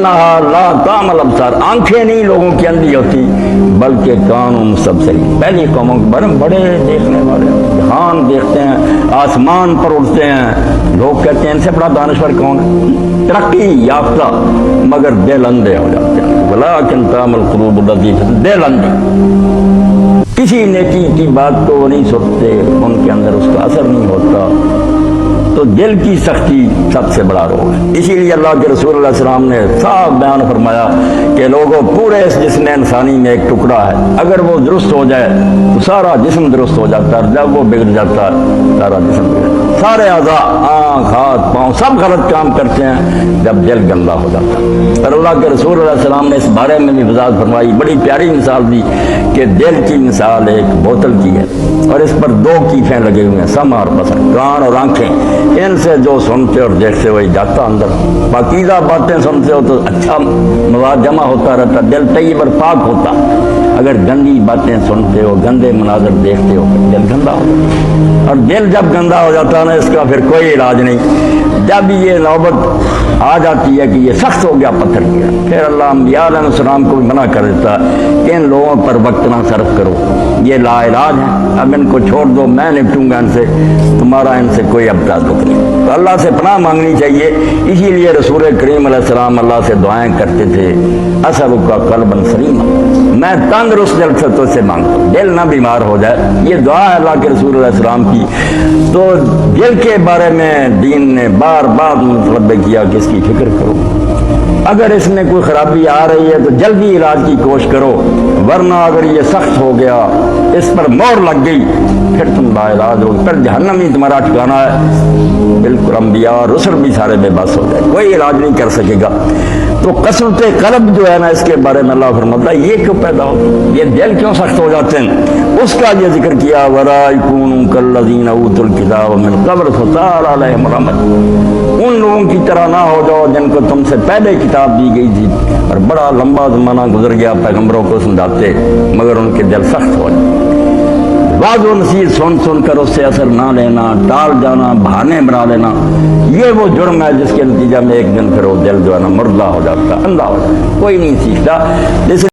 انہا لا تعمل ابصار، آنکھیں نہیں لوگوں کی اندھی ہوتی بلکہ کان مستبصرین، پہلی قوموں کے بڑے دیکھنے والے، جہان دیکھتے ہیں، آسمان پر اڑتے ہیں، لوگ کہتے ہیں ان سے بڑا دانشور کون ہے، ترقی یافتہ، مگر دل اندھے ہو جاتے ہیں، ولکن تعمل القلوب التي في الدل، دل اندھے، کسی نیکی کی بات کو وہ نہیں سنتے، ان کے اندر اس کا اثر نہیں ہوتا، تو دل کی سختی سب سے بڑا روگ ہے۔ اسی لیے اللہ کے رسول اللہ علیہ وسلم نے صاف بیان فرمایا کہ لوگوں پورے اس جسم انسانی میں ایک ٹکڑا ہے، اگر وہ درست ہو جائے تو سارا جسم درست ہو جاتا ہے، جب وہ بگڑ جاتا ہے سارا جسم بگڑ جاتا ہے، سارے اعضاء، آنکھ، ہاتھ، پاؤں سب غلط کام کرتے ہیں جب دل گندا ہو جاتا ہے۔ اور اللہ کے رسول اللہ علیہ وسلم نے اس بارے میں بھی وضاحت فرمائی، بڑی پیاری مثال دی کہ دل کی مثال ایک بوتل کی ہے اور اس پر دو کیفیں لگے ہوئے ہیں، سمع اور بصر، کان اور آنکھیں، ان سے جو سنتے اور دیکھتے وہی جاتا اندر، پاکیزہ باتیں سنتے ہو تو اچھا مواد جمع ہوتا رہتا، دل طیب اور پاک ہوتا، اگر گندی باتیں سنتے ہو، گندے مناظر دیکھتے ہو، دل گندا ہو جاتا، اور دل جب گندا ہو جاتا ہے نا اس کا پھر کوئی علاج نہیں، جب یہ نوبت آ جاتی ہے کہ یہ سخت ہو گیا پتھر گیا، پھر اللہ انبیاء علیہ السلام کو بھی منع کر دیتا کہ ان لوگوں پر وقت نہ صرف کرو، یہ لا علاج ہے، اب ان کو چھوڑ دو، میں نپٹوں گا ان سے، تمہارا ان سے کوئی اب تعلق نہیں۔ تو اللہ سے پناہ مانگنی چاہیے، اسی لیے رسول کریم علیہ السلام اللہ سے دعائیں کرتے تھے، اسألک قلبا سلیما، میں تندرست دل سے تو سے مانگتا ہوں، دل نہ بیمار ہو جائے، یہ دعا ہے اللہ کے رسول علیہ السلام کی۔ تو دل کے بارے میں دین نے بار بار مطلب کیا کہ اس کی فکر کرو، اگر اس میں کوئی خرابی آ رہی ہے تو جلدی علاج کی کوشش کرو، ورنہ اگر یہ سخت ہو گیا، اس پر مور لگ گئی، پھر تم لا علاج ہو، پھر جہنم ہی تمہارا ٹھکانا ہے، بالکل انبیاء اور رسل بھی سارے بے بس ہو گئے، کوئی علاج نہیں کر سکے گا۔ تو قسوت قلب جو ہے نا، اس کے بارے میں اللہ فرماتا ہے یہ کیوں پیدا ہو، یہ دل کیوں سخت ہو جاتے ہیں، اس کا یہ ذکر کیا، وَلَا يَكُونُوا كَالَّذِينَ أُوتُوا الْكِتَابَ مِنْ قَبْلُ فَطَالَ عَلَيْهِمُ الْأَمَدُ، ان لوگوں کی طرح نہ ہو جاؤ جن کو تم سے پہلے کتاب دی گئی تھی اور بڑا لمبا زمانہ گزر گیا پیغمبروں کو سمجھاتے مگر ان کے دل سخت ہو جائے، بعض و نصیحت سن سن کر اس سے اثر نہ لینا، ٹال جانا، بہانے بنا لینا، یہ وہ جرم ہے جس کے نتیجہ میں ایک دن پھر وہ دل جو ہے نا مردہ ہو جاتا، اندھا ہو جاتا، کوئی نہیں سیکھتا۔ جیسے